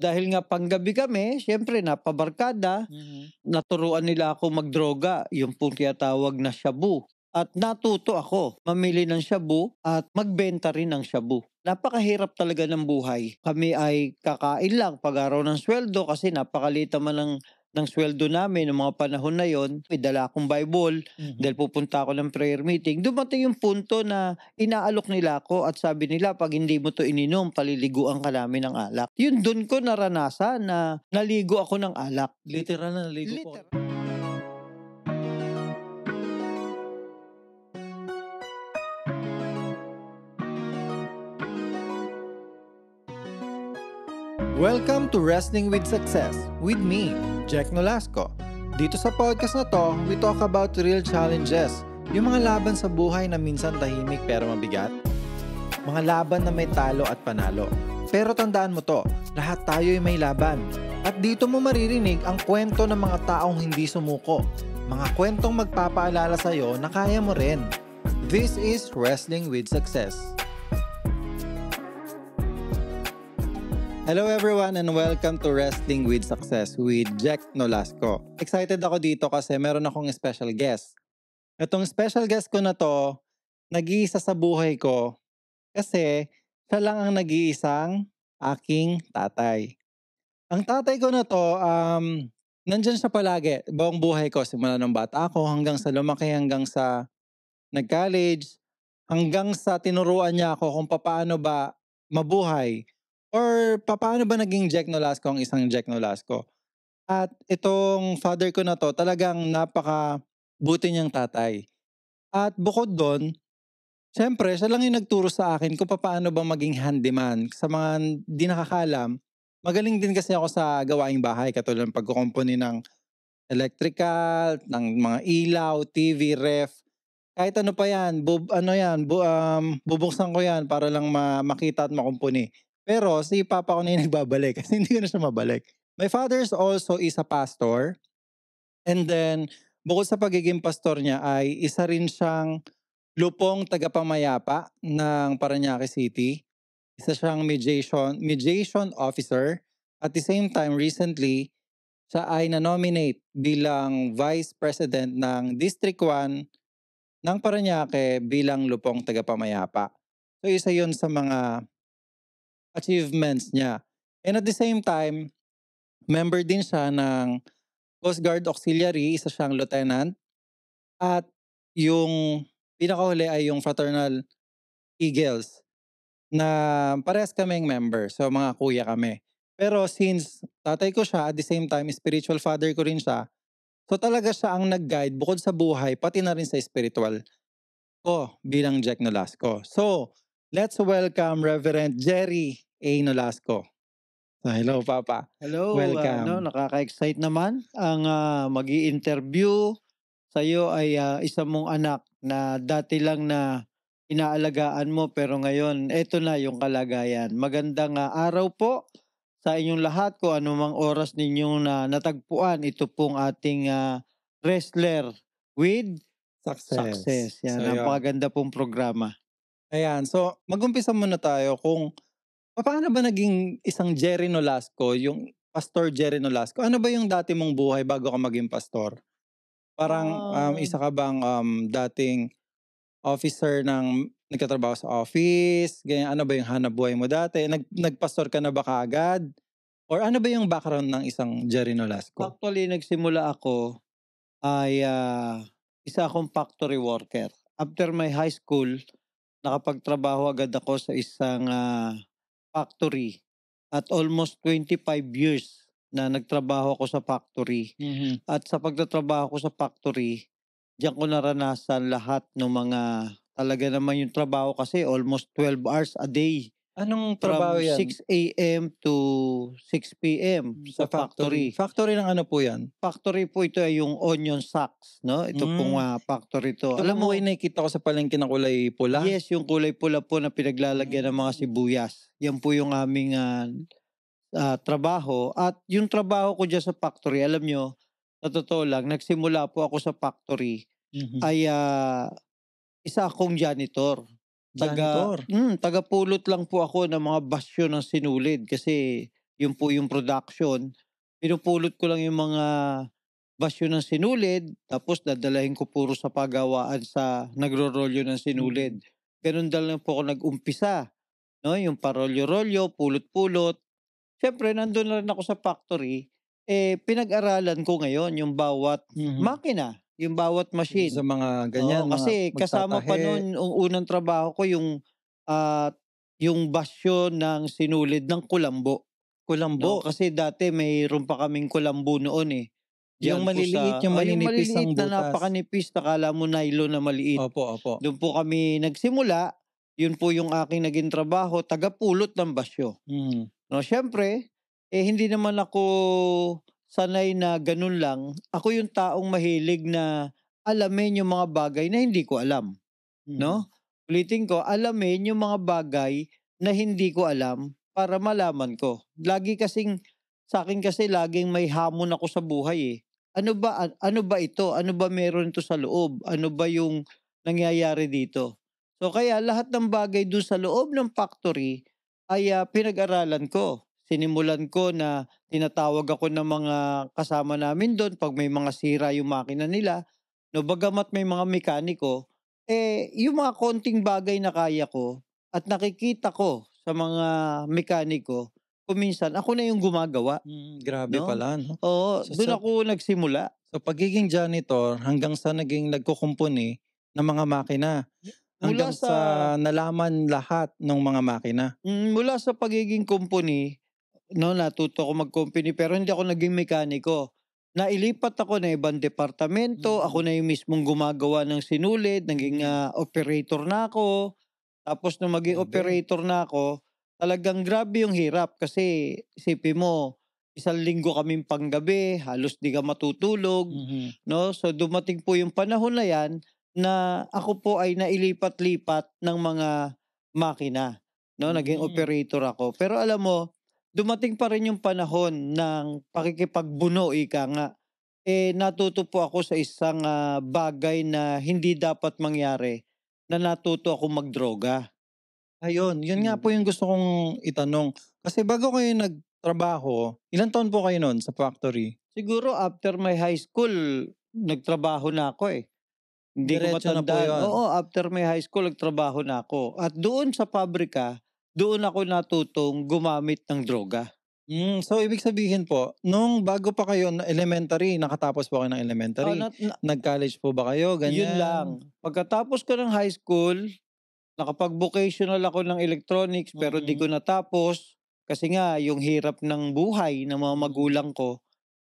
Dahil nga panggabi kami, siyempre napabarkada, naturuan nila ako magdroga, yung pong tinatawag na shabu. At natuto ako mamili ng shabu at magbenta rin ng shabu. Napakahirap talaga ng buhay. Kami ay kakain lang pag-araw ng sweldo kasi napakaliit naman ng sweldo namin noong mga panahon na yon. May dala akong Bible dahil pupunta ako ng prayer meeting. Dumating yung punto na inaalok nila ako at sabi nila pag hindi mo to ininom, paliliguan ka namin ng alak. Yun doon ko naranasan na naligo ako ng alak. Literal na naligo po. Welcome to Wrestling with Success with me, Jack Nolasco. Dito sa podcast na to, we talk about real challenges, yung mga laban sa buhay na minsan tahimik pero mabigat. Mga laban na may talo at panalo. Pero tandaan mo to, lahat tayo ay may laban. At dito mo maririnig ang kwento ng mga taong hindi sumuko. Mga kwentong magpapaalala sa'yo na kaya mo rin. This is Wrestling with Success. Hello everyone and welcome to Wrestling with Success with Jack Nolasco. Excited ako dito kasi meron akong special guest. Itong special guest ko na to, nag-iisa sa buhay ko kasi siya lang ang nag-iisang aking tatay. Ang tatay ko na to, nandyan siya palagi, buong buhay ko. Simula nung bata ako hanggang sa lumaki, hanggang sa nag-college, hanggang sa tinuruan niya ako kung paano ba mabuhay. Or paano ba naging Jack Nolasco ang isang Jack Nolasco? At itong father ko na to, talagang napaka-buti niyang tatay. At bukod doon, syempre, siya lang yung nagturo sa akin kung paano ba maging handyman. Sa mga di nakakalam, magaling din kasi ako sa gawaing bahay, katulad ng pagkukumpuni ng electrical, ng mga ilaw, TV, ref. Kahit ano pa yan, bubuksan ko yan para lang makita at makumpuni. Pero si papa ko na yung nagbabalik kasi hindi ko na siya mabalik. My father also is a pastor. And then, bukod sa pagiging pastor niya ay isa rin siyang lupong tagapamayapa ng Parañaque City. Isa siyang mediation officer. At the same time, recently, siya ay na-nominate bilang Vice President ng District 1 ng Parañaque bilang lupong tagapamayapa. So isa yun sa mga achievements niya. And at the same time, member din siya ng Coast Guard Auxiliary, isa siyang lieutenant. At yung pinakahuli ay yung Fraternal Eagles na parehas kaming member. So mga kuya kami. Pero since tatay ko siya, at the same time spiritual father ko rin siya, so talaga siya ang nag-guide bukod sa buhay, pati na rin sa spiritual ko bilang Jack Nolasco. So, let's welcome Reverend Jerry A. Nolasco. So, hello, Papa. Hello, Welcome. nakaka-excite naman ang magi-interview sa'yo ay isa mong anak na dati lang na inaalagaan mo pero ngayon eto na yung kalagayan. Magandang araw po sa inyong lahat kung anumang oras ninyong natagpuan. Ito pong ating Wrestler with Success. Yan, So, yun. napakaganda pong programa. Ayan, so mag-umpisa muna tayo kung paano ba naging isang Jerry Nolasco, yung Pastor Jerry Nolasco? Ano ba yung dati mong buhay bago ka maging pastor? Parang isa ka bang dating officer ng nagtatrabaho sa office? Ganyan, ano ba yung hanap buhay mo dati? Nagpastor ka na ba kaagad? Or ano ba yung background ng isang Jerry Nolasco? Actually, nagsimula ako ay isa akong factory worker. After my high school, nakapagtrabaho agad ako sa isang factory. At almost 25 years na nagtrabaho ako sa factory. At sa pagtatrabaho ko sa factory, diyan ko naranasan lahat ng mga, talaga naman yung trabaho kasi almost 12 hours a day. Anong From trabaho yan? 6 a.m. to 6 p.m. sa factory. Factory ng ano po yan? Factory po ito ay yung onion sacks, no? Ito pong factory to. Ito Alam mo, nakikita ko sa palengke na kulay pula. yes, yung kulay pula po na pinaglalagyan ng mga sibuyas. Yan po yung aming trabaho. At yung trabaho ko dyan sa factory, alam nyo, sa totoo lang, nagsimula po ako sa factory ay isa akong janitor. Janitor? Tagapulot lang po ako ng mga basyo ng sinulid kasi yun po yung production. Pinupulot ko lang yung mga basyo ng sinulid, tapos dadalhin ko puro sa pagawaan sa nagro-rolyo ng sinulid. Gano'n lang po ako nag-umpisa, 'no, yung parolyo-rolyo, pulot-pulot. Siyempre nandun na rin ako sa factory, pinag-aralan ko ngayon yung bawat makina, yung bawat Sa machine. mga ganyan, Oo, mga kasi kasama pa magtatahi. nun yung unang trabaho ko yung basyo ng sinulid ng kulambo, 'no. Kulambo, Kasi dati mayroon pa kaming kulambo noon, yung diyan po maliliit, sa yung yung maninipis ang maliliit na butas. napakanipis, akala mo nylon na maliit. Opo, opo. Dun po kami nagsimula, yun po yung aking naging trabaho, tagapulot ng basyo. Mhm, No, siyempre, hindi naman ako sanay na ganun lang. Ako yung taong mahilig na alamin yung mga bagay na hindi ko alam, mhm. 'no? Ulitin ko, alamin yung mga bagay na hindi ko alam para malaman ko. Sa'kin kasi laging may hamon ako sa buhay, Ano ba ito? Ano ba meron ito sa loob? Ano ba yung nangyayari dito? So, kaya lahat ng bagay dun sa loob ng factory ay, pinag-aralan ko. Sinimulan ko na tinatawag ako ng mga kasama namin dun 'pag may mga sira yung makina nila, 'no, bagama't may mga mekaniko, yung mga konting bagay na kaya ko at nakikita ko sa mga mekaniko, kung minsan ako na yung gumagawa, Grabe 'no? pala 'no. Oo, So dun sa ako nagsimula. pagiging janitor hanggang sa naging nagkukumpuni ng mga makina, Mula hanggang sa sa nalaman lahat ng mga makina. mula sa pagiging company, 'no, natuto ako mag-company pero hindi ako naging mekaniko. Nailipat ako na ibang departamento, ako Mhm, na yung mismong gumagawa ng sinulid, naging, mhm. operator na ako. Tapos nung maging Grabe. operator na ako, talagang grabe yung hirap kasi isipin mo, 1 linggo kaming panggabi, halos 'di ka matutulog, Mhm, 'no? So dumating po yung panahon na 'yan na ako po ay nailipat-lipat ng mga makina, 'no? Naging hmm. operator ako. Pero alam mo, dumating pa rin yung panahon ng pakikipagbuno, ika nga. Natuto po ako sa isang, bagay na hindi dapat mangyari, na natuto akong magdroga. Ayun, yun nga Hmm. po yung gusto kong itanong. Kasi bago kayo nagtrabaho, ilang taon po kayo nun sa factory? Siguro after my high school, nagtrabaho na ako, Hindi ko Diretso na po matandaan. yun? Oo, after my high school nagtrabaho na ako at doon sa pabrika, doon ako natutong gumamit ng droga. So ibig sabihin po, nung bago pa kayo na elementary, nakatapos po kayo ng Ah, elementary, nat na nag-college po ba kayo, Yun ganyan? lang. Pagkatapos ko ng high school, nakapag-vocational ako ng electronics pero di Mhm, ko natapos kasi nga yung hirap ng buhay ng mga mhm. magulang ko.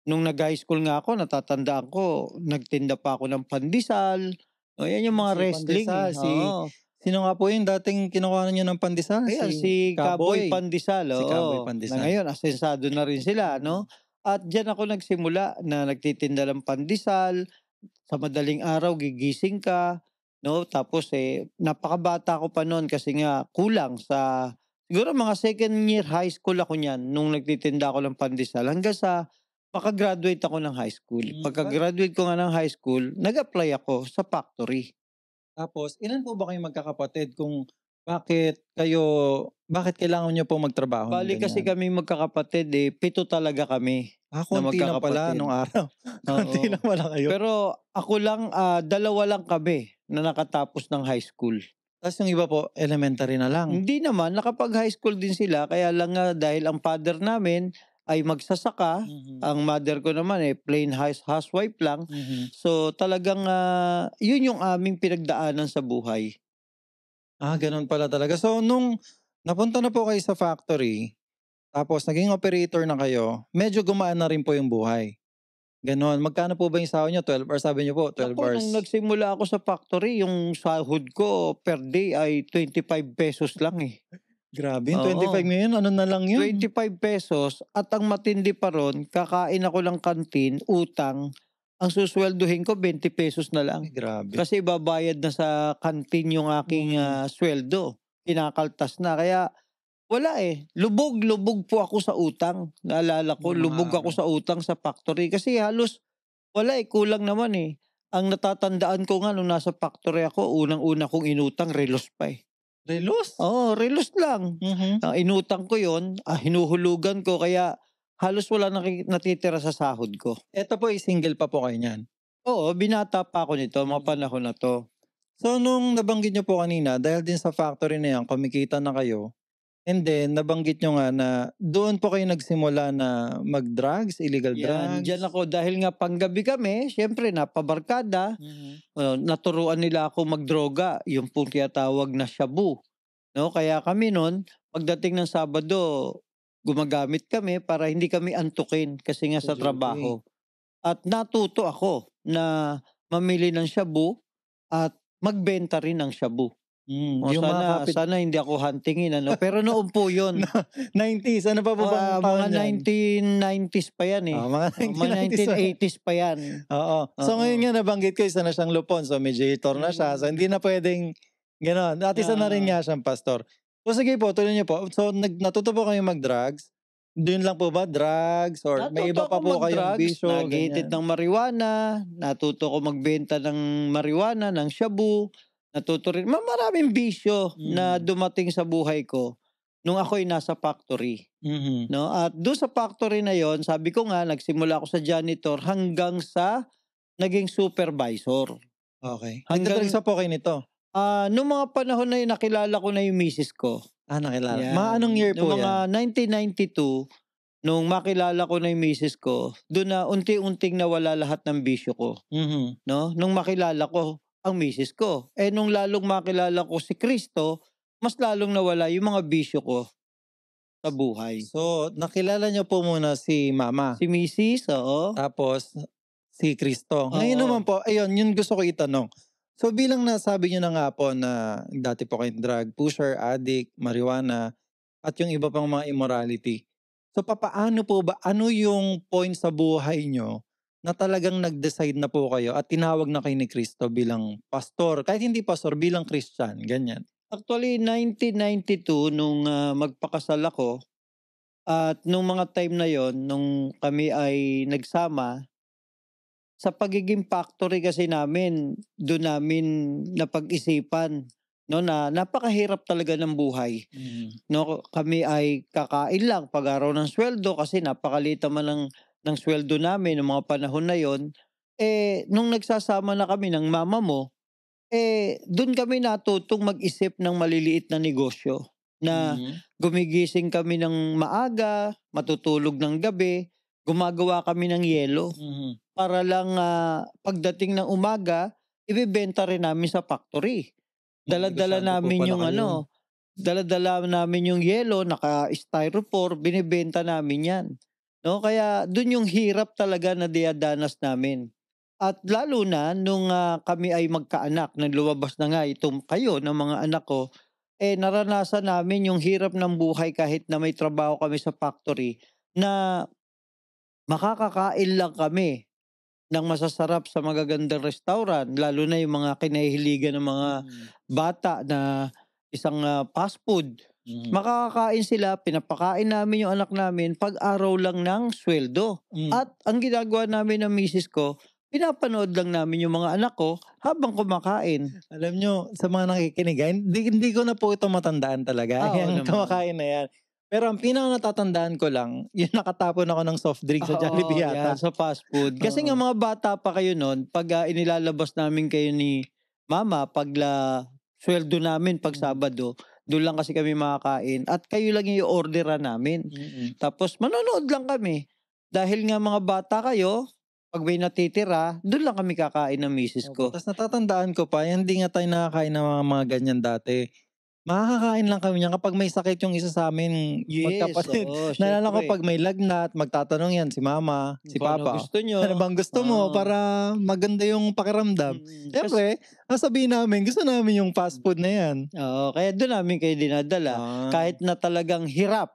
Nung nag-high school nga ako, natatandaan ko, nagtinda pa ako ng pandesal. O yan yung mga Si wrestling, Pandesal, oo. sino nga po yung dating kinukuhanan niyo ng Pandesal? Ayan, Si si Cowboy Cowboy, Pandesal, si Cowboy oo. Na Pandesal. ngayon asensado na rin sila, 'no? Mhm, At diyan ako nagsimula na nagtitinda ng pandesal, sa madaling araw gigising ka, 'no? Tapos, napakabata ko pa no'n kasi nga kulang sa siguro mga second year high school ako niyan nung nagtitinda ako ng pandesal hanggang sa maka-graduate ako ng high school. ba Pagka-graduate ko nga ng high school, nag-apply ako sa factory. tapos ilan po ba kayong magkakapatid kung bakit kailangan niyo po magtrabaho ng Bale kasi ganyan? kaming magkakapatid, 7 talaga kami na Konti lang pala magkakapatid, nung araw. Konti oo. lang pala kayo. Pero ako lang, 2 lang kami na nakatapos ng high school. Tas yung iba po elementary na lang. Hindi naman, nakapag-high school din sila kaya lang nga dahil ang father namin ay magsasaka, Mhm, ang mother ko naman, plain housewife lang. mhm. So talagang, yun yung aming pinagdaanan sa buhay. Gano'n pala talaga. So nung napunta na po kayo sa factory, tapos naging operator na kayo, medyo gumaan na rin po yung buhay, gano'n. Magkano po ba yung sahod niyo, 12 hours sabi niyo po, 12 Naku, nung hours. nagsimula ako sa factory yung sahod ko per day ay ₱25 lang, Grabe yung 25 Oo. ngayon ano na lang yun. ₱25 at ang matindi pa ro'n, kakain ako ng kantin, utang, ang suswelduhin ko ₱20 na lang. Ay grabe. Kasi ibabayad na sa kantin yung aking, Mhm, sweldo, kinakaltas na. Kaya wala, lubog-lubog po ako sa utang. Naalala ko, nung mga lubog ako araw. sa utang sa factory kasi halos wala, kulang naman, Ang natatandaan ko nga nung nasa factory ako, unang-una kong inutang relos pa, Relos? Oo, relos lang. Mhm. Inutang ko 'yon, hinuhulugan ko kaya halos wala natitira sa sahod ko. Eto po, single pa po kayo niyan? Oo, binata pa ako nito, mga Mm. panahon na 'to. So nung nabanggit niyo po kanina dahil din sa factory na 'yan kumikita na kayo, and then nabanggit niyo nga na doon po kayo nagsimula na mag-drugs, illegal 'Yan, diyan drugs? ako dahil nga panggabi kami, siyempre napabarkada, Mhm. naturuan nila ako magdroga, yung pong tinatawag na shabu, 'no? Kaya kami nun, pagdating ng Sabado, gumagamit kami para hindi kami antukin kasi nga sa Okey. trabaho. At natuto ako na mamili ng shabu at magbenta rin ng shabu. Yung mga Sana kapit sana hindi ako huntingin ano, pero noon po na 'yun. 90s, ano pa po bang Mga taon niyan? 1990s pa 'yan, eh. Mga Mga 1990s pa. 1980s pa 'yan. Oo. So Oo. ngayon nga nabanggit ko isa na siyang lupon, so mediator na siya, so Mm. hindi na puwedeng gano'n at isa na rin Ah, nga siyang pastor. So sige po, tuloy niyo po. So natuto po kayong mag-drugs, dun lang po ba drugs or may natuto iba pa ako po kayong mag-drugs, bisyo, nag-iitid ganyan? ng marijuana, natuto ako magbenta ng marijuana, ng shabu, natuto rin maraming bisyo na Mhm. dumating sa buhay ko nung ako'y nasa factory, Mhm. 'no? At dun sa factory na yon, sabi ko nga nagsimula ako sa janitor hanggang sa naging supervisor. Okey. Nagda-drugs Hanggang, pa po kayo nito? nung mga panahon na yun nakilala ko na yung misis ko, Nakilala. Mga 'yan. anong year Nung po 'yan? mga 1992, nung makilala ko na yung misis ko, dun na unti-unting nawala lahat ng bisyo ko, Mhm. 'no, nung makilala ko ang misis ko. Nung lalong makilala ko si Kristo, mas lalong nawala yung mga bisyo ko sa buhay. So nakilala niyo po muna si mama, Si misis, oo, tapos si Kristo. Ngayon naman oo. po, ayun, yun gusto ko itanong. So bilang nasabi niyo na nga po na dati po kayong drug pusher, addict, marijuana, at yung iba pang mga immorality. So papaano po ba, ano yung point sa buhay niyo na talagang nag-decide na po kayo at tinawag na kayo ni Kristo bilang pastor, kahit hindi pastor, bilang Christian, ganyan? Actually 1992 nung, magpakasal ako at nung mga time na yon nung kami ay nagsama, sa pagiging factory kasi namin, dun namin napag-isipan, 'no, na napakahirap talaga ng buhay, Mhm. 'no. Kami ay kakain lang 'pag araw ng suweldo kasi napakaliit naman ng suweldo namin nung mga panahon na yon. Nung nagsasama na kami ng mama mo, dun kami natutong mag-isip ng maliliit na negosyo na Mhm. gumigising kami ng maaga, matutulog ng gabi, gumagawa kami ng yelo. Mhm. Para lang, pagdating ng umaga, ibebenta rin namin sa factory. Dala-dala Negosyante po namin pala yung kayo. ano, dala-dala namin yung yelo, naka-styrofoam, binebenta namin 'yan, 'no. Kaya dun yung hirap talaga na dinadanas namin. At lalo na nung, kami ay magkaanak, na lumabas na nga itong kayo ng mga anak ko, naranasan namin yung hirap ng buhay kahit na may trabaho kami sa factory na makakakain lang kami ng masasarap sa magagandang restaurant, lalo na yung mga kinahihiligan ng mga Mhm. bata na isang, fast food. Mhm. Makakakain sila, pinapakain namin yung anak namin pag-araw lang ng suweldo. Hmm. At ang ginagawa namin ng misis ko, pinapanood lang namin yung mga anak ko habang kumakain. Alam niyo, sa mga nakikinig, hindi ko na po ito matandaan talaga, Oo yang naman. kumakain na yan. Pero ang pinaka-natatandaan ko lang, yung nakatapon ako ng soft drink sa Oo, Jollibee 'yan yata. sa fast food. Kasi nga Oo. mga bata pa kayo nun 'pag, inilalabas namin kayo ni mama 'pag suweldo namin 'pag Mhm. Sabado, dun lang kasi kami makakain at kayo lang yung i-orderan namin. Mm. Tapos manonood lang kami. Dahil nga mga bata kayo, 'pag may natitira, dun lang kami kakain ng misis Opo, ko. ta's natatandaan ko pa, hindi nga tayo nakakain ng mga ganyan dati. Makakakain lang kami niyan kapag may sakit yung isa sa'min Yes, magkapatid. oo, Naalala ko siyempre. 'pag may lagnat, magtatanong yan si mama, si Kung ano papa, gusto "Ano niyo, bang gusto mo?" oo. Para maganda yung pakiramdam. Kas Siyempre, sasabihin namin gusto namin yung fast food na yan. Oo, kaya dun namin kayo dinadala Ah. kahit na talagang hirap,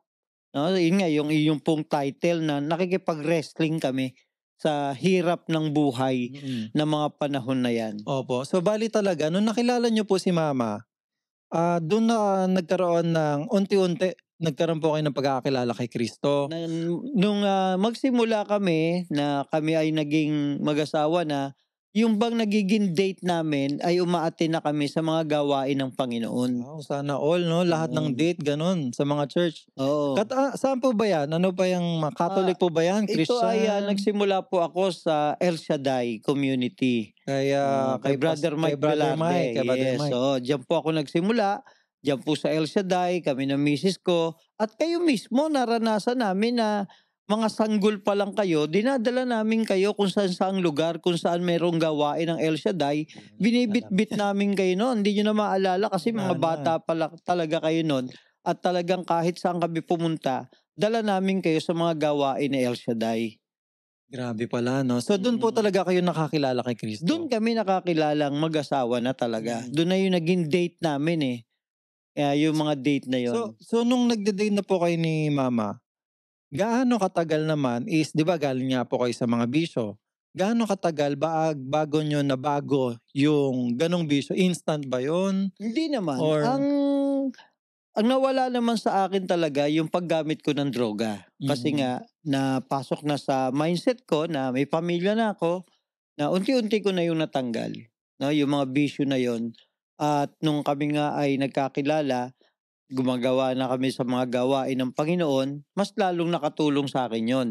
'no, yun nga yung pong title na nakikipag-wrestling kami sa hirap ng buhay Mm. ng mga panahon na 'yan. Opo. So bale talaga nung nakilala niyo po si mama, dun na nagkaroon ng unti-unti, nagkaroon po kayo ng pagkakakilala kay Kristo? Nung, magsimula kami na kami ay naging mag-asawa na, yung bang nagiging date namin ay uma-attend na kami sa mga gawain ng Panginoon. Wow, sana all 'no, lahat ng date gano'n sa mga church. Oo. Saan po ba 'yan? Ano ba 'yang Ah, Catholic po ba 'yan, ito ay, Christian? nagsimula po ako sa El Shaddai Community. Kay Brother Kay Mike Brother Mike, Velarde, kay Brother yes. Mike. Oo, diyan po ako nagsimula, diyan po sa El Shaddai, kami ng misis ko. At kayo mismo naranasan namin na mga sanggol pa lang kayo, dinadala namin kayo kung saan-saang lugar, kung saan merong gawain ng El Shaddai, binibitbit namin kayo no'n. Hindi niyo na maalala kasi Wala mga na. bata pa lang talaga kayo no'n at talagang kahit saan kami pumunta, dala namin kayo sa mga gawain ni El Shaddai. Grabe pala 'no. So dun po talaga kayo nakakilala kay Do'n Kristo? kami nakakilalang mag-asawa na talaga. Do'n na yung naging date namin, eh. Kaya yung mga date na So yon. so nung nagde-date na po kayo ni mama, gaano katagal naman is 'di ba galing nga po kayo sa mga bisyo, gaano katagal bago niyo nabago yung ganong bisyo, instant ba yun Hindi naman, ang or nawala naman sa akin talaga yung paggamit ko ng droga. Kasi mm, nga napasok na sa mindset ko na may pamilya na ako, na unti-unti ko na yung natanggal, 'no, yung mga bisyo na yon. At nung kami nga ay nagkakilala, gumagawa na kami sa mga gawain ng Panginoon, mas lalong nakatulong sa akin yon.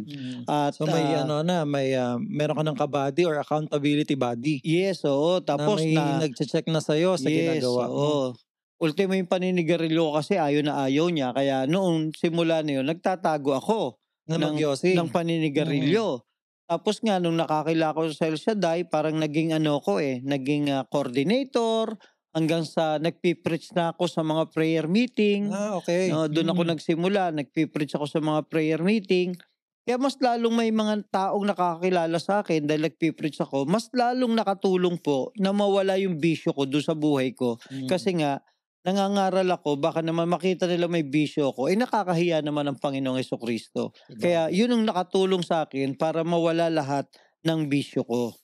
At, So may ano na, meron ka ng ka-buddy or accountability buddy yes, oo, na tapos may na nagche-check na sa'yo sa yes, ginagawa mo, oo. Ultimo yung paninigarilyo ko kasi ayaw na ayaw niya kaya noong simula na yun nagtatago ako na ng mag-yosi. Mm, paninigarilyo. Tapos nga nung nakakilala ko sa El Shaddai parang naging ano ko, naging, coordinator hanggang sa nagpi-preach na ako sa mga prayer meeting, okey, 'no. Dun ako nagsimula, nagpi-preach ako sa mga prayer meeting. Kaya mas lalong may mga taong nakakakilala sa'kin dahil nagpi-preach ako, mas lalong nakatulong po na mawala yung bisyo ko dun sa buhay ko. mm. Kasi nga, nangangaral ako baka naman makita nila may bisyo ako, nakakahiya naman ang Panginoong Jesucristo. Kaya Sabagay. yun ang nakatulong sa'kin para mawala lahat ng bisyo ko.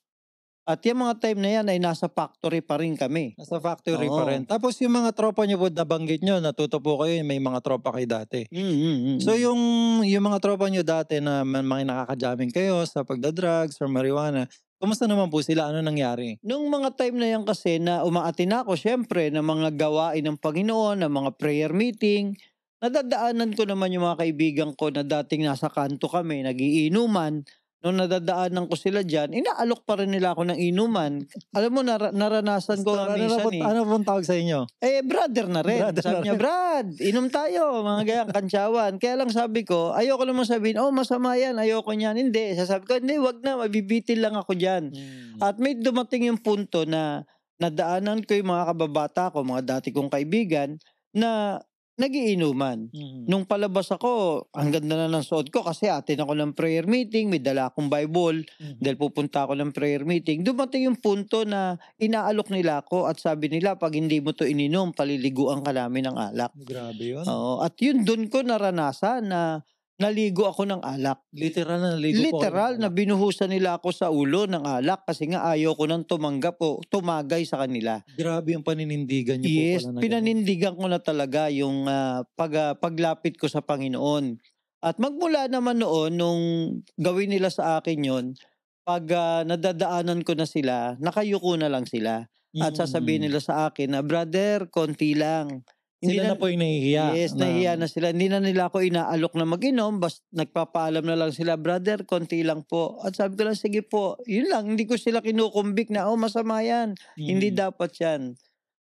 At yang mga time na yan ay nasa factory pa rin kami. Nasa factory pa rin. Oo. Tapos yung mga tropa niyo po nabanggit niyo natuto po kayo may mga tropa kayo dati. Mm, mm, So mm. yung mga tropa niyo dati na mga nakaka-jamming kayo sa pagda-drugs or marijuana, kumusta naman po sila? Ano nangyari? Nung mga time na yan kasi na umaati na ako siyempre ng mga gawain ng Panginoon, ng mga prayer meeting, nadadaanan ko naman yung mga kaibigan ko na dating nasa kanto kami, nagiinuman. Nung nadadaanan ko sila diyan, inaalok pa rin nila ako ng inuman. Alam mo naranasan ko Pastor, nga minsan, eh. ano pong tawag sa inyo? Brother na rin. Brother na Sabi niya, rin. "Brad, inom tayo." Mga ganyang kantsawan. Kaya lang sabi ko, ayoko namang sabihin, "Oh, masama yan, ayoko niyan." Hindi, sasabi ko, "Hindi, wag na, mabibitin lang ako diyan." Hmm, At may dumating yung punto na nadaanan ko yung mga kababata ko, mga dati kong kaibigan na nagiinuman. mm. Nung palabas ako, ang ganda na ng suot ko kasi attend ako ng prayer meeting, may dala akong Bible Mhm. dahil pupunta ako ng prayer meeting. Dumating yung punto na inaalok nila ako at sabi nila, "Pag hindi mo 'to ininom, paliliguan ka namin ng alak." Grabe yun. Oo, at yun dun ko naranasan na naligo ako ng alak. Literal na naligo po kayo ng Literal na alak. binuhusan nila ako sa ulo ng alak kasi nga ayaw ko ng tumanggap o tumagay sa kanila. Grabe yung paninindigan niyo po Yes, pala na gano'n. pinanindigan ko na talaga yung, paglapit ko sa Panginoon. At magmula naman noon nung gawin nila sa akin yon, 'pag, nadadaanan ko na sila, nakayuko na lang sila at sasabihin Mm. nila sa akin na, "Brother, konti lang." Hindi Sila na na po yung nahihiya yes, na nahihiya na sila. Hindi na nila ako inaalok na mag-inom nagpapaalam na lang sila, "Brother, konti lang po." At sabi ko lang, "Sige po." Yun lang, hindi ko sila kinukumbik na, "Oh, masama yan, hindi mm. dapat yan."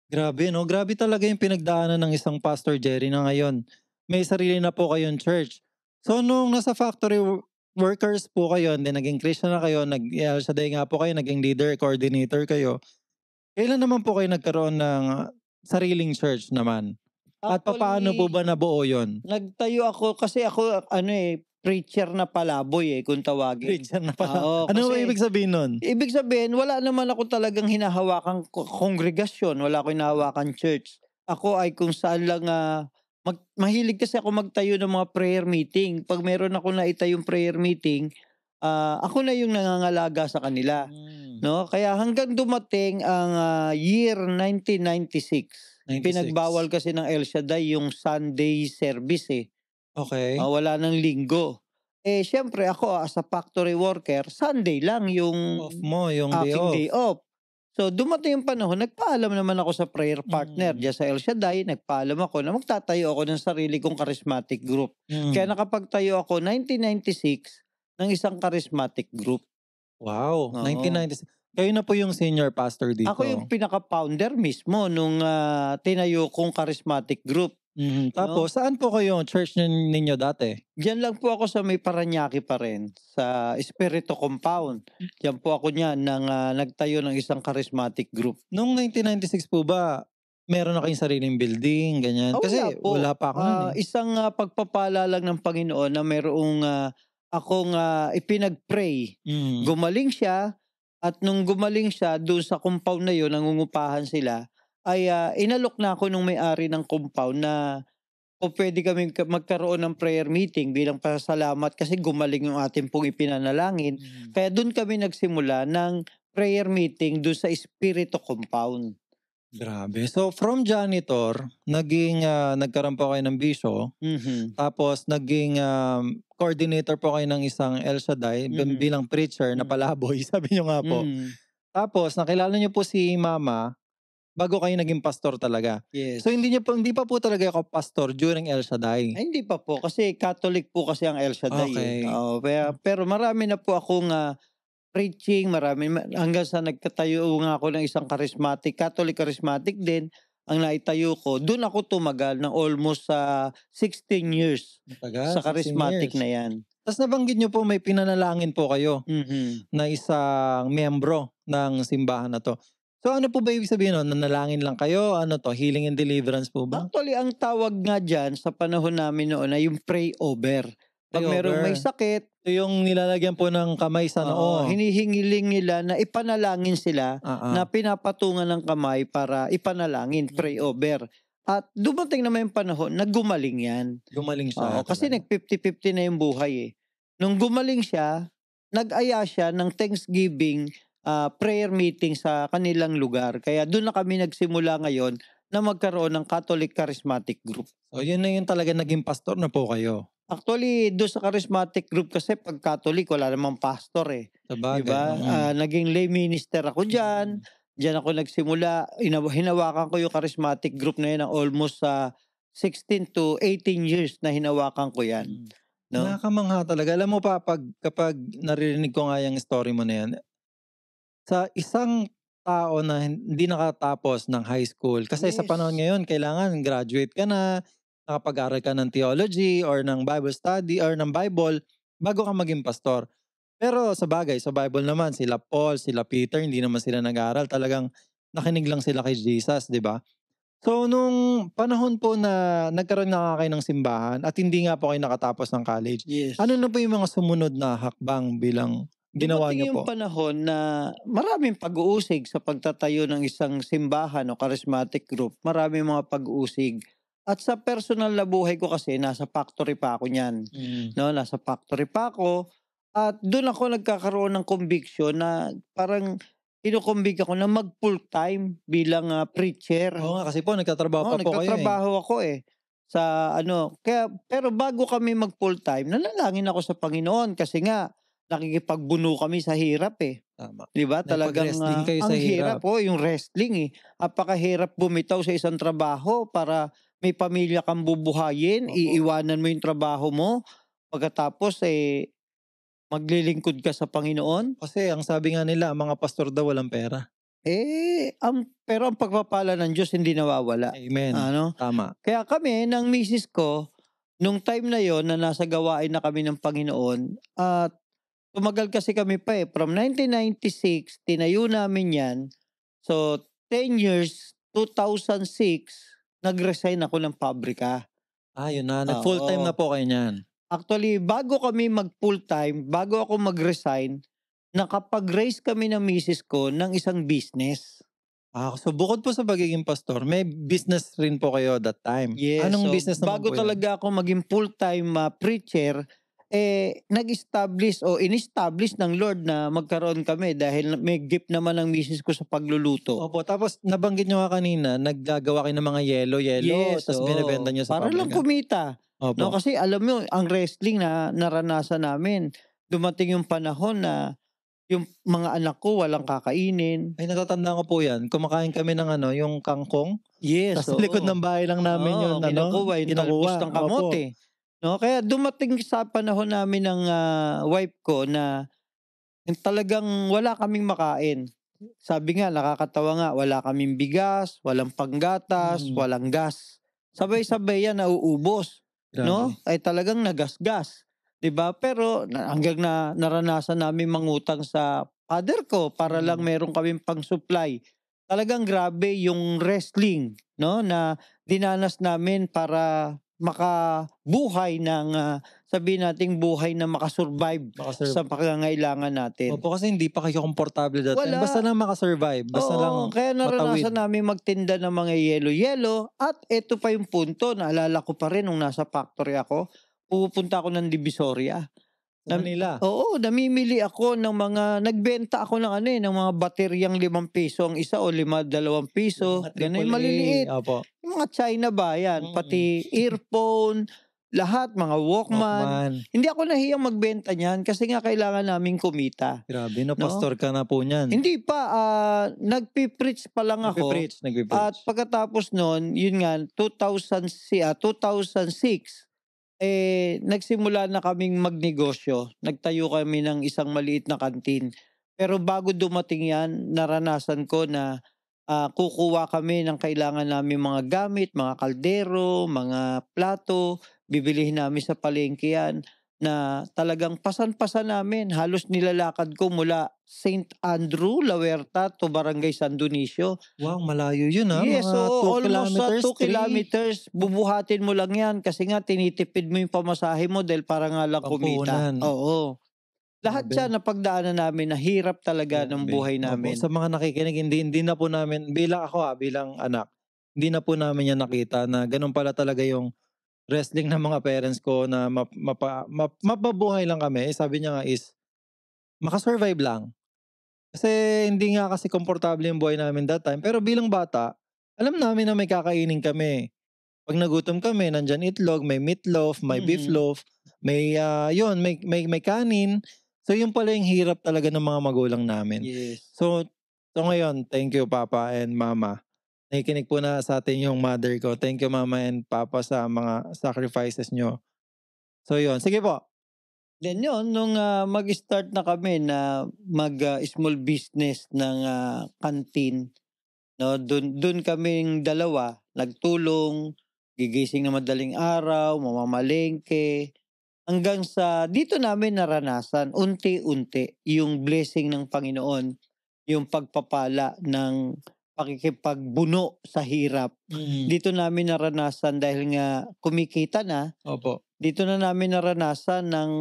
Grabe 'no, grabe talaga yung pinagdaanan ng isang Pastor Jerry na ngayon may sarili na po kayong church. So nung nasa factory workers po kayo and then naging Christian na kayo, El Shaddai nga po kayo, naging leader, coordinator kayo. Kailan naman po kayo nagkaroon ng sariling church naman? At papaano po Actually, ba nabuo yun? nagtayo ako kasi ako ano, preacher na palaboy, kung tawagin. Preacher na pala. Oo, Ano ba kasi ibig sabihin nun? ibig sabihin wala naman ako talagang hinahawakang kongregasyon, wala akong hinahawakang church. Ako ay kung saan lang, mahilig kasi ako magtayo ng mga prayer meeting. 'Pag meron akong naitayong prayer meeting, ako na yung nangangalaga sa kanila, Hmm, 'no. Kaya hanggang dumating ang, year 1996, 96. pinagbawal kasi ng El Shaddai yung Sunday service, Okey. wala ng linggo. Siyempre ako as a factory worker, Sunday lang yung Off mo, yung day aking off. day off. So dumating yung panahon, nagpaalam naman ako sa prayer partner Mm. diyan sa El Shaddai, nagpaalam ako na magtatayo ako ng sarili kong charismatic group. Kaya Mm. nakapagtayo ako 1996 ng isang charismatic group. Wow, Oo. 1996. Kayo na po yung senior pastor Ako yung dito? pinaka-founder mismo nung, tinayo kong charismatic group, Mhm, 'no. tapos saan po kayo church ninyo dati? Diyan lang po ako sa may Parañaque pa rin, sa Espiritu Compound. Diyan po ako niyan nagtayo ng isang charismatic group. Nung 1996 po ba, meron na kayong sariling building, ganyan? Wala Kasi po. wala pa ako nun, eh. Isang, pagpapala lang ng Panginoon na mayroong, akong, ipinag-pray. Mm. Gumaling siya at nung gumaling siya dun sa compound na yun, nangungupahan sila, ay, inalok na ako nung may-ari ng compound na kung puwede kaming magkaroon ng prayer meeting bilang pasasalamat kasi gumaling yung ating pong ipinanalangin. Mm. Kaya dun kami nagsimula ng prayer meeting dun sa Espiritu Compound. Grabe. So from janitor, nagkaroon po kayo ng bisyo, Mhm. tapos naging, coordinator po kayo ng isang El Shaddai Mhm. bilang preacher na Mhm. palaboy, sabi niyo nga po. Mhm. Tapos nakilala niyo po si mama bago kayo naging pastor talaga. Yes. So hindi pa po talaga ako pastor during El Shaddai? Ay hindi pa po kasi Catholic po kasi ang El Shaddai, Okay. Oo, pero marami na po akong, preaching, hanggang sa nagtatayo nga ako ng isang Catholic charismatic din ang naitayo ko. Dun ako tumagal ng almost, 16 years Tagal, sa 16 charismatic years. na 'yan. Tas nabanggit niyo po may pinanalangin po kayo Mhm. na isang miyembro ng simbahan na 'to. So ano po ba ibig sabihin nun, nanalangin lang kayo, ano 'to, healing and deliverance po ba? Actually, ang tawag nga diyan sa panahon namin noon ay yung pray over. 'Pag merong may Prayover. sakit, So yung nilalagyan po ng kamay sa noo? hinihingiling nila na ipanalangin sila Oo. na pinapatungan ng kamay para ipanalangin, pray over. At dumating naman yung panahon na gumaling 'yan. Gumaling siya Oo, kasi talaga. nag-50-50 na yung buhay, eh. Nung gumaling siya, nag-aya siya ng Thanksgiving, prayer meeting sa kanilang lugar. Kaya dun na kami nagsimula ngayon na magkaroon ng Catholic Charismatic Group. So yun na yung talaga naging pastor na po kayo? Actually, dun sa charismatic group kasi 'pag Catholic wala namang pastor, eh, 'di Sabagay, ba? Naging lay minister ako diyan, Mm. diyan ako nagsimula, hinawakan ko yung charismatic group na 'yan ng almost, 16 to 18 years na hinawakan ko 'yan, Mm. 'no? Nakakamangha talaga. Alam mo pa kapag naririnig ko nga yung story mo na yan, sa isang tao na hindi nakatapos ng high school, kasi sa panahon Yes. ngayon kailangan graduate ka na, nakapag-aral ka ng theology or ng Bible study or ng Bible bago ka maging pastor. Pero sabagay, sa Bible naman sila Paul, sila Peter, hindi naman sila nag-aral, talagang nakinig lang sila kay Jesus, 'di ba? So nung panahon po na nagkaroon na nga kayo ng simbahan at hindi nga po kayo nakatapos ng college, Yes. ano na po yung mga sumunod na hakbang bilang ginawa niyo Dumating yung po? panahon na maraming pag-uusig sa pagtatayo ng isang simbahan o charismatic group, maraming mga pag-uusig. At sa personal na buhay ko kasi nasa factory pa ako niyan, Mm. 'no, nasa factory pa ako at dun ako nagkakaroon ng conviction na parang kinukumbig ako na mag full-time bilang, preacher. Oo nga kasi po nagtatrabaho Oo, pa po kayo, eh. nagtatrabaho ako, sa ano pero bago kami mag full-time nanalangin ako sa Panginoon kasi nga nakikipagbuno kami sa hirap, eh. Tama. 'Di ba talagang, Nakipag-wrestling kayo ang sa hirap, hirap. yung wrestling, eh. Napakahirap bumitaw sa isang trabaho para may pamilya kang bubuhayin, Opo. iiwanan mo yung trabaho mo, pagkatapos, maglilingkod ka sa Panginoon. Kasi ang sabi nga nila, ang mga pastor daw walang pera. Pero ang pagpapala ng Diyos hindi nawawala, Amen. ano. Tama. Kaya kami ng misis ko, nung time na yon na nasa gawain na kami ng Panginoon at tumagal kasi kami pa, from 1996 tinayo namin 'yan. So 10 years, 2006 nag-resign ako ng pabrika. Yun na, nag-full-time na Oo. po kayo niyan? Actually, bago kami mag-full-time, bago ako mag-resign, nakapag-raise kami ng misis ko ng isang business. So bukod po sa pagiging pastor, may business rin po kayo that time? Yes, Anong so business naman bago po yun? talaga ako maging full-time, preacher, nag-establish o in-establish ng Lord na magkaroon kami dahil may gift naman ng misis ko sa pagluluto. Opo, tapos nabanggit nyo nga kanina, naggagawa kayo ng mga yelo-yelo, Yes, tapos binebenta nyo sa para lang pabrika. kumita. No, Opo. kasi alam mo, ang wrestling na naranasan namin, dumating yung panahon na yung mga anak ko walang kakainin. Ay, natatandaan ko po yan. Kumakain kami ng yung kangkong. Yes, Tapos sa likod ng bahay lang namin yun, kinukuha yung talbos ng Opo. kamote. No, kaya dumating sa panahon namin ng wife ko na yung talagang wala kaming makain. Sabi nga, nakakatawa nga, wala kaming bigas, walang panggatas, walang gas. Sabay-sabay yan nauubos. No? Grabe. Ay talagang nagasgas. 'Di ba? Pero hanggang na naranasan namin mangutang sa father ko para lang meron kaming pang-supply. Talagang grabe yung wrestling, no, na dinanas namin para makabuhay ng sabihin nating buhay na makasurvive sa pangangailangan natin. Opo, kasi hindi pa kayo komportable dati. Wala. Basta lang makasurvive. Basta Oo, lang kaya naranasan matawid. namin magtinda ng mga yelo-yelo at ito pa yung punto, naalala ko pa rin nung nasa factory ako, pupunta ako ng Divisoria. Sa Manila. Oo, namimili ako ng mga, nagbenta ako ng mga bateryang 5 piso ang isa o 2 piso. Mga Ganun, AAA. maliliit. Opo. Yung mga China ba yan? Pati earphone, lahat, mga Walkman. Hindi ako nahiyang magbenta niyan kasi nga kailangan naming kumita. Grabe, no? No? Pastor ka na po niyan. Hindi pa, nagpipreach pa lang ako. Nagpipreach. At pagkatapos nun, yun nga, 2006, nagsimula na kaming magnegosyo. Nagtayo kami ng isang maliit na kantin. Pero bago dumating yan, naranasan ko na kukuha kami ng kailangan namin mga gamit, mga kaldero, mga plato, bibilihin namin sa palengke yan na talagang pasan-pasan namin. Halos nilalakad ko mula St. Andrew, La Huerta to Barangay San Dionisio. Wow, malayo yun ha. Yes, Mga so 2 almost kilometers, 2 kilometers, bubuhatin mo lang yan kasi nga tinitipid mo yung pamasahe mo dahil para nga lang kumita. Pampuhunan. Oo. Lahat Grabe. siya napagdaanan namin, nahirap talaga ng Grabe. buhay Opo, namin. sa mga nakikinig, hindi na po namin, bilang anak, hindi na po namin yan nakita na ganun pala talaga yung wrestling ng mga parents ko na mapabuhay lang kami. Sabi niya nga is, makasurvive lang. Kasi hindi nga kasi komportable yung buhay namin that time. Pero bilang bata, alam namin na may kakainin kami. Pag nagutom kami, nandyan itlog, may meatloaf, may beef loaf, may may kanin. So yun pala yung hirap talaga ng mga magulang namin. Yes. So ngayon, thank you Papa and Mama. Nakikinig po na sa atin yung mother ko. Thank you Mama and Papa sa mga sacrifices nyo. So yun, sige po. Then yun, nung mag-start na kami na mag-small business ng kantin, no, dun kaming dalawa, nagtulong, gigising na madaling araw, mamamalengke, hanggang sa dito namin naranasan, unti-unti, yung blessing ng Panginoon, yung pagpapala ng pakikipagbuno sa hirap. Dito namin naranasan dahil nga kumikita na. Opo. Dito na namin naranasan ng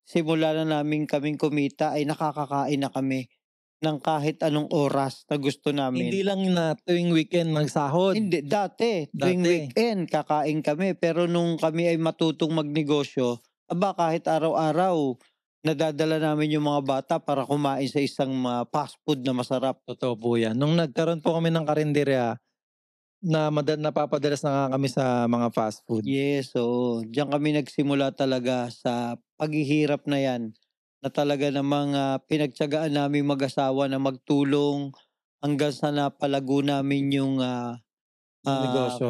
simula na namin kaming kumita ay nakakakain na kami ng kahit anong oras na gusto namin. Hindi lang na tuwing weekend magsahod. Hindi, dati, tuwing weekend kakain kami. Pero nung kami ay matutong magnegosyo, kahit araw-araw, nadadala namin yung mga bata para kumain sa isang fast food na masarap. Totoo po yan. Nung nagkaroon po kami ng karinderya, napapadalas na nga kami sa mga fast food. Yes, so diyan kami nagsimula talaga sa paghihirap na yan. Na talaga namang pinagtiyagaan namin mag-asawa na magtulong hanggang sa napalago namin yung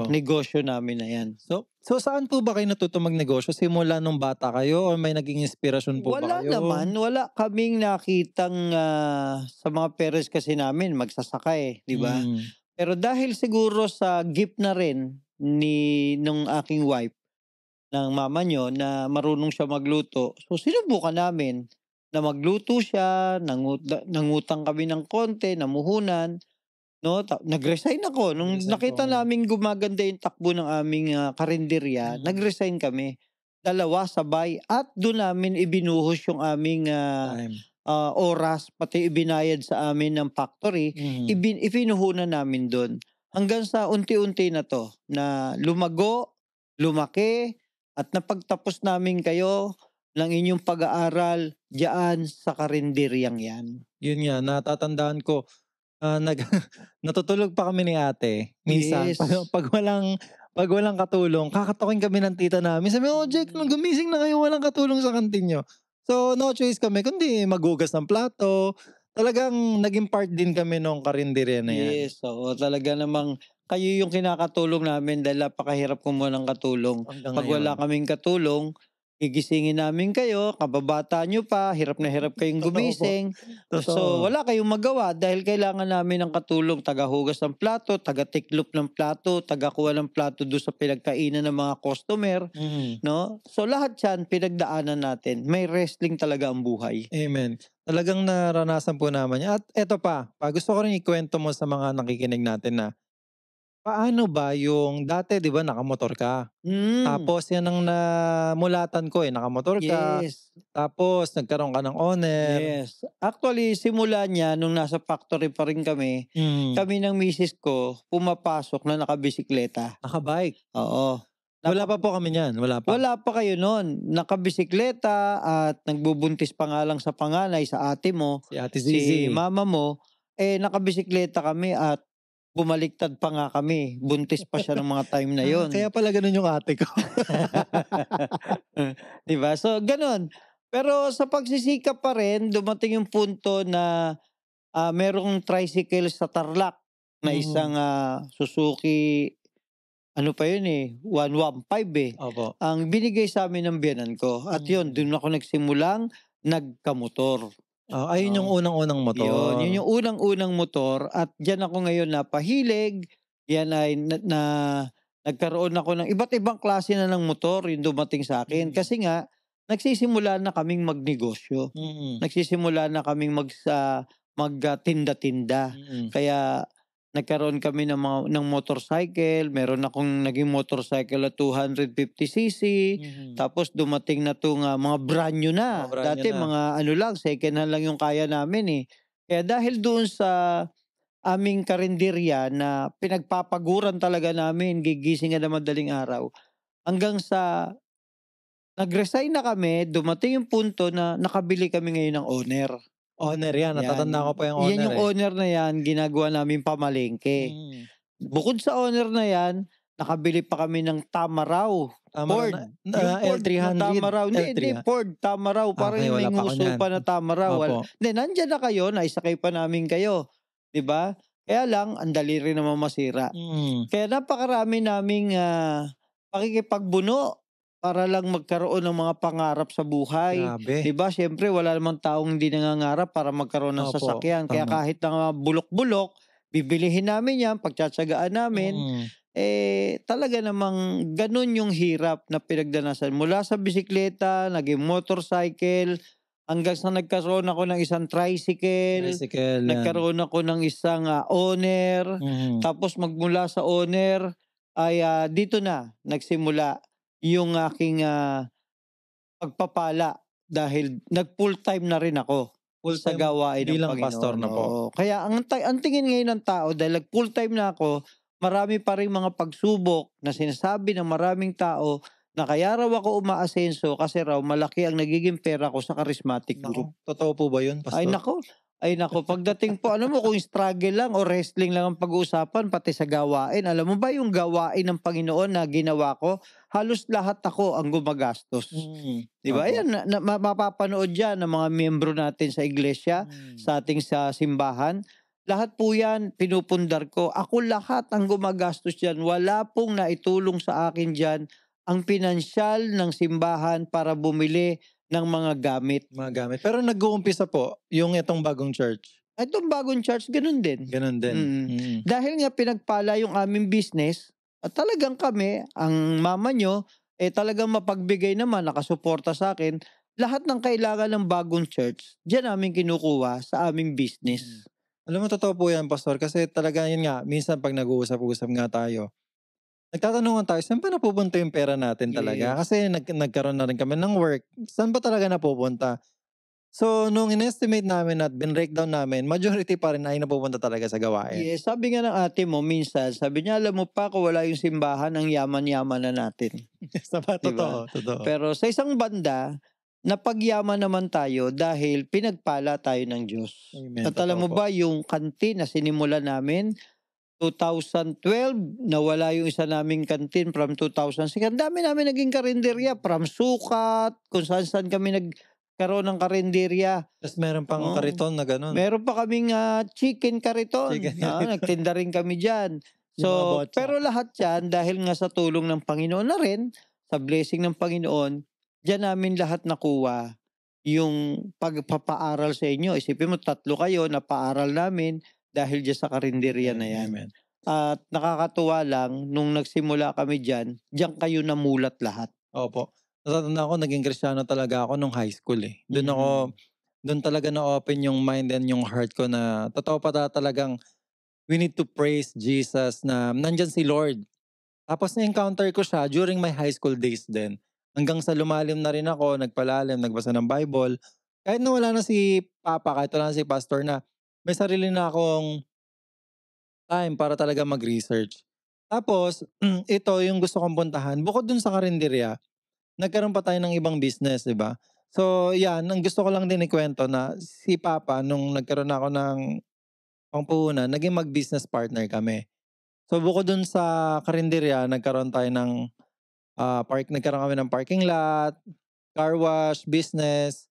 negosyo namin na yan. So saan po ba kayo natutong magnegosyo? Simula nung bata kayo o may naging inspirasyon po ba kayo? Wala kaming nakitang sa mga parents kasi namin magsasaka di ba? Pero dahil siguro sa gift na rin nung aking wife, ng mama nyo, na marunong siya magluto, so sinubukan namin na magluto siya, nangutang kami ng konti, namuhunan, no? Nag-resign ako. Nung nakita namin gumaganda yung takbo ng aming karinderya, nag-resign kami. 2 sabay at doon namin ibinuhos yung aming oras, pati ibinayad sa amin ng factory, ipinuhunan namin doon. Hanggang sa unti-unti na to, na lumago, lumaki, at napagtapos namin kayo ng inyong pag-aaral diyan sa karinderyang 'yan. Yun nga, natatandaan ko, nag natutulog pa kami ni ate. Minsan Yes. pag walang katulong, kakatukin kami ng tita namin. Sabi, "Oh, Jake, gumising na kayo, walang katulong sa kantin niyo." So, no choice kami kundi maghugas ng plato. Talagang naging part din kami nung karinderya na 'yan. Yes, oo. Talaga namang kayo yung kinakatulong namin dahil napakahirap kumuha ng katulong. Hanggang 'Pag wala ngayon. kaming katulong, gigisingin namin kayo, kababata niyo pa, hirap na hirap kayong Totoo po, gumising. So, totoo. wala kayong magawa dahil kailangan namin ng katulong, tagahugas ng plato, taga-tiklop ng plato, tagakuha ng plato do'n sa pinagkainan ng mga customer, Mhm. 'no? So, lahat 'yan pinagdaanan natin. May wrestling talaga ang buhay. Amen. Talagang naranasan po naman 'yan at eto pa gusto ko rin ikuwento mo sa mga nakikinig natin na, paano ba yung dati 'di ba nakamotor ka, Hmm, tapos 'yan ang namulatan ko, nakamotor ka, yes. tapos nagkaroon ka ng owner. Yes. Actually, simula niya nung nasa factory pa rin kami, Hmm, kami ng misis ko pumapasok na nakabisikleta. naka-bike. Oo. Wala Napa pa po kami niyan, wala pa. Wala pa kayo nun. Nakabisikleta at nagbubuntis pa nga lang sa panganay, sa ate mo, Si Ate si Zizi. mama mo, nakabisikleta kami at bumaliktad pa nga kami. Buntis pa siya ng mga time na Kaya yon. pala gano'n yung ate ko. 'Di ba? So, gano'n. Pero sa pagsisikap pa rin, dumating yung punto na merong tricycle sa Tarlac na Mhm, isang, Suzuki, ano pa yun, 115, eh. opo. Ang binigay sa'min ng biyenan ko at yun, Mm. dun ako nagsimulang nagkamotor. Ayun yung Oo, unang-unang yun motor. yung unang-unang motor at diyan ako ngayon napahilig. Yan ay na nagkaroon ako ng iba't ibang klase na ng motor yung dumating sa'kin. Mm, Kasi nga nagsisimula na kaming magnegosyo. mm, Nagsisimula na kaming tinda-tinda. mm, Kaya nagkaroon kami ng motorcycle, meron akong naging motorcycle na 250cc, mhm. tapos dumating na 'tong, mga brand new Mga na. brand niyo Dati na. mga ano lang, second hand lang yung kaya namin, eh. Kaya dahil doon sa aming karenderya na pinagpapaguran talaga namin, gigising ka ng madaling araw, hanggang sa nag-resign na kami, dumating yung punto na nakabili kami ngayon ng owner. Owner 'yan, natatandaan ko 'Yan, pa yung 'yan owner, yung eh. owner na 'yan ginagawa naming pamalengke. Mm. Bukod sa owner na 'yan, nakabili pa kami ng Tamaraw, Tama raw Ford. na Yung Ford na L300, Tamaraw, hindi, L3, Ford, Tamaraw, parang okey yung may wala pa ako nguso niyan. pa na Tamaraw, Opo. hindi, nandiyan na kayo, naisakay pa namin kayo, 'di ba? Kaya lang ang dali rin naman masira. Mm, Kaya napakarami naming, pakikipagbuno para lang magkaroon ng mga pangarap sa buhay. grabe. 'Di ba siyempre wala namang taong hindi nangangarap para magkaroon ng Opo, sasakyan. Kaya tama. kahit na nga bulok-bulok, bibilihin namin 'yan, pagtitiyagaan namin. Mm, Talaga namang gano'n yung hirap na pinagdanasan mula sa bisikleta, naging motorcycle, hanggang sa nagkaroon ako ng isang tricycle, tricycle 'yan. nagkaroon ako ng isang, owner, Mhm, tapos magmula sa owner ay, dito na nagsimula yung aking, pagpapala dahil nag-full-time na rin ako sa full-time gawain ng bilang pastor Panginoon, na po. oo. Kaya ang tingin ngayon ng tao dahil nag-full-time na ako, marami pa ring mga pagsubok na sinasabi ng maraming tao na kaya raw ako umaasenso kasi raw malaki ang nagiging pera ko sa charismatic Naku, group. totoo po ba 'yun, Ay pastor? naku, ay naku, pagdating po alam mo kung struggle lang o wrestling lang ang pag-uusapan pati sa gawain, alam mo ba yung gawain ng Panginoon na ginawa ko, halos lahat ako ang gumagastos. Mm, 'Di ba? opo. Ayan mapapanood 'yan ng mga miyembro natin sa iglesia, Mm, sa ating sa simbahan. Lahat po 'yan pinupundar ko. Ako lahat ang gumagastos diyan. Wala pong naitulong sa akin diyan ang pinansyal ng simbahan para bumili ng mga gamit. mga gamit. Pero nag-uumpisa po yung itong bagong church, Itong bagong church gano'n din. gano'n din? Mm. Mm, Dahil nga pinagpala yung aming business at talagang kami, ang mama niyo, talagang mapagbigay naman, nakasuporta sa'kin. Lahat ng kailangan ng bagong church, diyan namin kinukuha sa aming mm. business. Alam mo totoo po 'yan, pastor, kasi talaga 'yun nga, minsan 'pag nag-uusap-usap nga tayo, nagtatanungan tayo, saan ba napupunta yung pera natin talaga? Yes. Kasi nagkaroon na rin kami ng work, saan ba talaga napupunta? So, nung inestimate namin at binreakdown namin, majority pa rin ay napupunta talaga sa gawain. Yes, sabi nga ng ate mo minsan, sabi niya, "Alam mo pa kung wala yung simbahan ang yaman-yaman na natin." 'Di ba? Totoo, totoo. Pero sa isang banda, napagyaman naman tayo dahil pinagpala tayo ng Diyos. Amen. At alam Totoo mo po. ba yung kantin na sinimula namin, 2012, nawala yung isa naming kantin from 2006. Ang dami namin naging karinderya, from sukat, kung saan-saan kami nagkaroon ng karinderya. Tapos meron pang Oo. kariton na ganun. Meron pa kaming chicken kariton. Chicken kariton. Nagtinda rin kami dyan. Yung mga So, botsa. pero lahat yan, dahil nga sa tulong ng Panginoon na rin, sa blessing ng Panginoon, diyan namin lahat nakuha yung pagpapaaral sa inyo. Isipin mo, 3 kayo, napaaral namin dahil dyan sa karinderya na yan. Amen. At nakakatuwa lang, nung nagsimula kami dyan kayo namulat lahat. Opo. Natatandaan ko, naging Kristiyano talaga ako nung high school eh. Doon talaga na-open yung mind and yung heart ko na totoo pa talagang we need to praise Jesus na nandyan si Lord. Tapos na-encounter ko siya during my high school days din. Hanggang sa lumalim na rin ako, nagpalalim, nagbasa ng Bible. Kahit na wala na si Papa, kahit wala na si Pastor na, may sarili na akong time para talaga mag-research. Tapos, ito yung gusto kong puntahan. Bukod dun sa karinderya, nagkaroon pa tayo ng ibang business, di ba? So, yan. Ang gusto ko lang din ikwento na si Papa, nung nagkaroon ako ng pangpuhunan, naging mag-business partner kami. So, bukod dun sa karinderya, nagkaroon kami ng parking lot, car wash, business,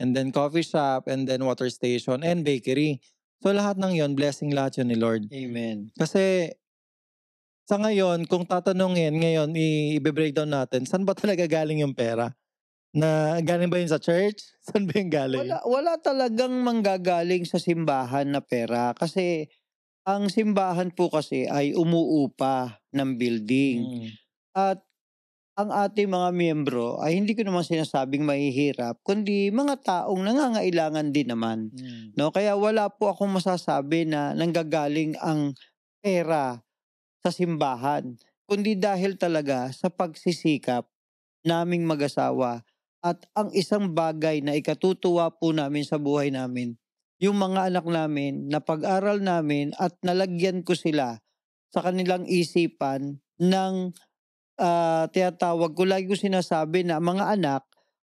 and then coffee shop, and then water station, and bakery. So, lahat ng yon blessing lahat yun ni Lord. Amen. Kasi, sa ngayon, kung tatanungin ngayon, i-breakdown natin, saan ba talaga galing yung pera? Na galing ba yun sa church? Saan ba yung galing? Wala talagang manggagaling sa simbahan na pera. Kasi, ang simbahan po kasi ay umuupa ng building. At ang ating mga miyembro ay hindi ko naman sinasabing mahihirap, kundi mga taong nangangailangan din naman. No? Kaya wala po akong masasabi na nanggagaling ang pera sa simbahan, kundi dahil talaga sa pagsisikap naming mag-asawa. At ang isang bagay na ikatutuwa po namin sa buhay namin, yung mga anak namin, na pag-aral namin at nalagyan ko sila sa kanilang isipan ng tinatawag ko, lagi ko sinasabi na, mga anak,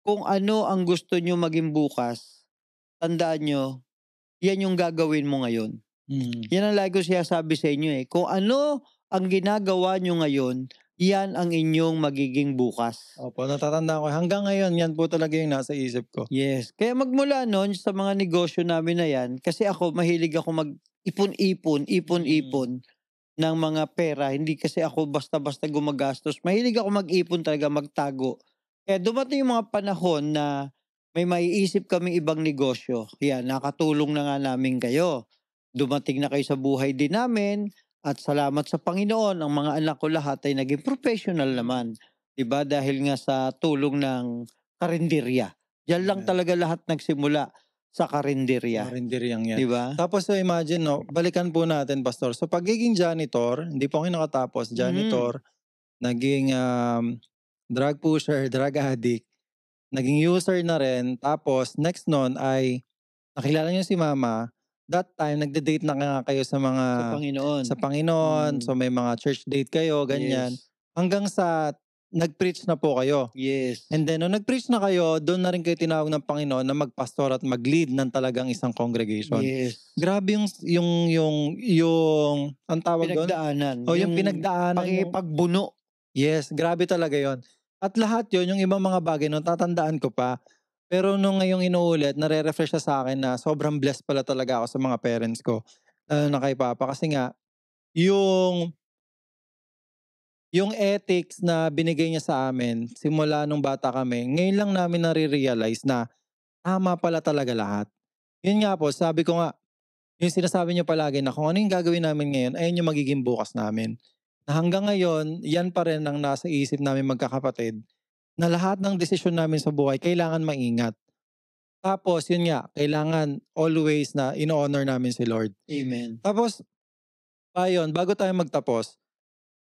kung ano ang gusto nyo maging bukas, tandaan nyo, yan yung gagawin mo ngayon. Yan ang lagi ko sinasabi sa inyo eh. Kung ano ang ginagawa nyo ngayon, yan ang inyong magiging bukas. Opo, natatandaan ko. Hanggang ngayon, yan po talaga yung nasa isip ko. Yes. Kaya magmula noon sa mga negosyo namin na yan, kasi ako, mahilig ako mag-ipon-ipon ng mga pera. Hindi kasi ako basta-basta gumagastos. Mahilig ako mag-ipon talaga, magtago. Kaya dumating yung mga panahon na may maiisip kaming ibang negosyo. Yan, nakatulong na nga namin kayo. Dumating na kayo sa buhay din namin. At salamat sa Panginoon, ang mga anak ko lahat ay naging professional naman. Diba? Dahil nga sa tulong ng karinderya. Diyan lang talaga lahat nagsimula, sa karinderya. Karinderyang yan. Diba? Tapos so imagine, no, balikan po natin, Pastor. So pagiging janitor, hindi po ako nakatapos. Janitor, naging drug pusher, drug addict, naging user na rin. Tapos next nun ay nakilala niyo si Mama. That time, nagde-date na nga kayo sa Panginoon. Panginoon. So may mga church date kayo, ganyan. Yes. Hanggang sa nag-preach na po kayo. Yes. And then, nung nag-preach na kayo, doon na rin kayo tinawag ng Panginoon na magpastor at mag-lead ng talagang isang congregation. Yes. Grabe yung ang tawag doon? Pinagdaanan. O yung pinagdaanan. Pakipagbuno. Yes, grabe talaga yon. At lahat yon, yung ibang mga bagay nun, tatandaan ko pa. Pero nung ngayong inuulit, nare-refresh siya sa akin na sobrang blessed pala talaga ako sa mga parents ko. Lalo na kay Papa. Kasi nga, yung ethics na binigay niya sa amin, simula nung bata kami, ngayon lang namin nare-realize na tama pala talaga lahat. Yun nga po, sabi ko nga, yung sinasabi niyo palagi na kung ano yung gagawin namin ngayon, ayun yung magiging bukas namin. Na hanggang ngayon, yan pa rin ang nasa isip namin magkakapatid, na lahat ng desisyon namin sa buhay, kailangan maingat. Tapos, yun nga, kailangan always na in-honor namin si Lord. Amen. Tapos, bago tayo magtapos,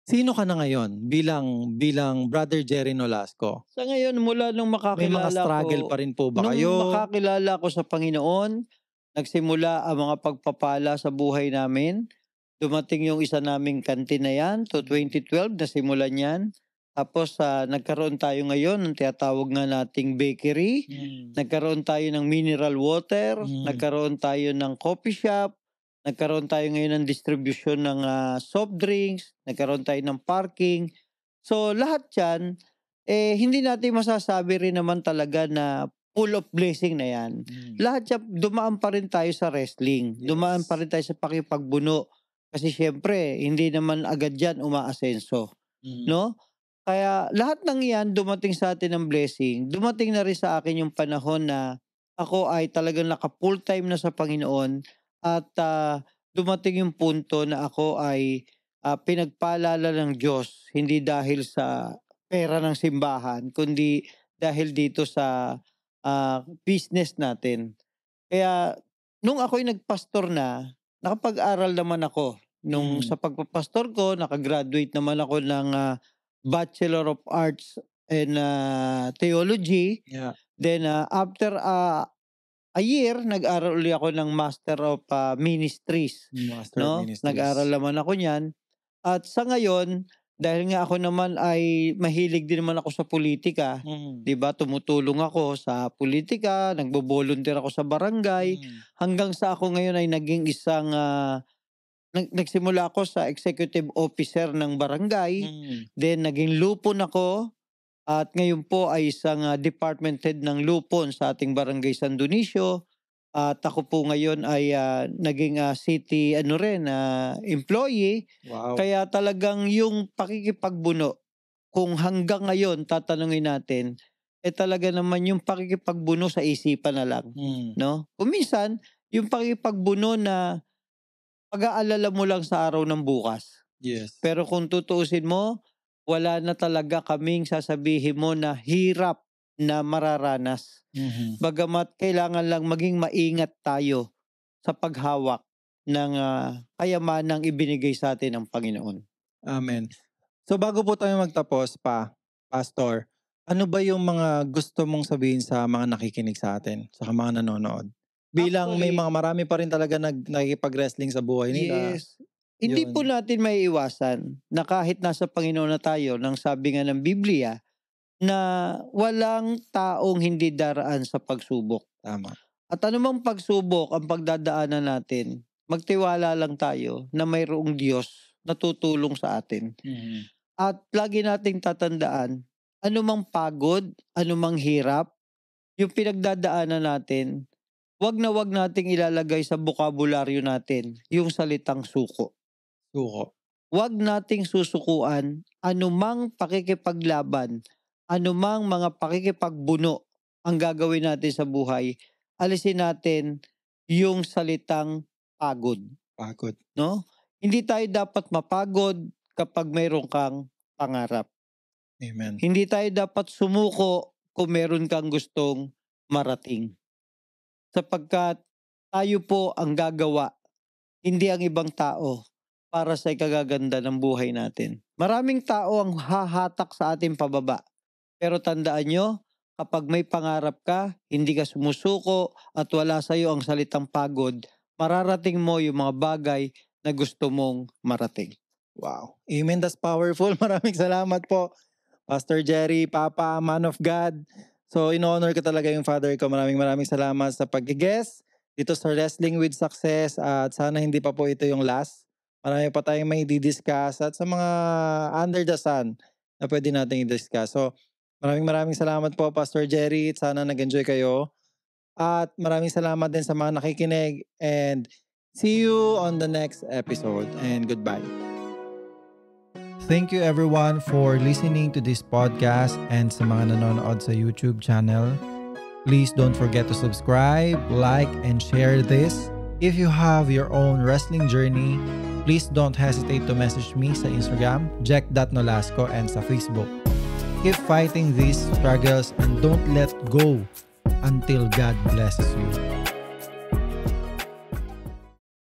sino ka na ngayon bilang Brother Jerry Nolasco? Sa ngayon, mula nung May mga struggle pa rin po ba kayo? Nung makakilala ko sa Panginoon, nagsimula ang mga pagpapala sa buhay namin. Dumating yung isa naming kantin na yan, to 2012, nasimulan yan. Tapos nagkaroon tayo ngayon ng tinatawag nga nating bakery. Nagkaroon tayo ng mineral water. Nagkaroon tayo ng coffee shop. Nagkaroon tayo ngayon ng distribution ng soft drinks. Nagkaroon tayo ng parking. So lahat yan, hindi natin masasabi rin naman talaga na full of blessing na yan. Lahat yan, dumaan pa rin tayo sa wrestling. Dumaan pa rin tayo sa pakipagbuno. Kasi syempre, hindi naman agad yan umaasenso. No? Kaya lahat ng yan dumating sa atin ng blessing. Dumating na rin sa akin yung panahon na ako ay talagang naka full time na sa Panginoon at dumating yung punto na ako ay pinagpalala ng Diyos, hindi dahil sa pera ng simbahan, kundi dahil dito sa business natin. Kaya nung ako'y nagpastor na, nakapag-aral naman ako. Nung sa pagpapastor ko, nakagraduate naman ako ng Bachelor of Arts in Theology. Yeah. Then after a year, nag-aral ulit ako ng Master of Ministries. Master of Ministries. Nag-aral naman ako niyan. At sa ngayon, dahil nga ako naman ay mahilig din naman ako sa politika, 'di ba? Tumutulong ako sa politika, nagbo-volunteer ako sa barangay, hanggang sa ako ngayon ay naging isang nagsimula ako sa executive officer ng barangay, then naging lupon ako, at ngayon po ay isang department head ng lupon sa ating barangay San Dionisio. At ako po ngayon ay naging city employee. Wow. Kaya talagang yung pakikipagbuno, kung hanggang ngayon tatanungin natin, talaga naman yung pakikipagbuno sa isipan na lang. No? Kung minsan, yung pakikipagbuno na pag-aalala mo lang sa araw ng bukas. Yes. Pero kung tutuusin mo, wala na talaga kaming sasabihin mo na hirap na mararanas. Bagamat kailangan lang maging maingat tayo sa paghawak ng kayamanang ibinigay sa atin ng Panginoon. Amen. So bago po tayo magtapos Pastor, ano ba yung mga gusto mong sabihin sa mga nakikinig sa atin, sa mga nanonood? Bilang may marami pa rin talaga nakikipag-wrestling sa buhay nila. Yes. Hindi po natin may iwasan na kahit nasa Panginoon na tayo, nang sabi nga ng Biblia, na walang taong hindi daraan sa pagsubok. Tama. At anumang pagsubok ang pagdadaanan natin, magtiwala lang tayo na mayroong Diyos na tutulong sa atin. At lagi nating tatandaan, anumang pagod, anumang hirap, yung pinagdadaanan natin, wag nating ilalagay sa bokabularyo natin yung salitang suko. Wag nating susukuan anumang pakikipaglaban, anumang mga pakikipagbuno ang gagawin natin sa buhay. Alisin natin yung salitang pagod. No? Hindi tayo dapat mapagod kapag mayroon kang pangarap. Amen. Hindi tayo dapat sumuko kung meron kang gustong marating. Sapagkat tayo po ang gagawa, hindi ang ibang tao, para sa ikagaganda ng buhay natin. Maraming tao ang hahatak sa ating pababa. Pero tandaan nyo, kapag may pangarap ka, hindi ka sumusuko at wala sa iyo ang salitang pagod, mararating mo yung mga bagay na gusto mong marating. Wow. Amen. That's powerful. Maraming salamat po, Pastor Jerry, Papa, Man of God. So, in-honor ko talaga yung father ko. Maraming salamat sa pag-guest dito sa Wrestling with Success. At sana hindi pa po ito yung last. Marami pa tayong may di-discuss at sa mga under the sun na pwede natin i-discuss. So, maraming salamat po, Pastor Jerry. Sana nag-enjoy kayo. At maraming salamat din sa mga nakikinig. And see you on the next episode. And goodbye. Thank you everyone for listening to this podcast and sa mga nanonood sa YouTube channel. Please don't forget to subscribe, like, and share this. If you have your own wrestling journey, please don't hesitate to message me sa Instagram, jack.nolasco, and sa Facebook. Keep fighting these struggles and don't let go until God blesses you.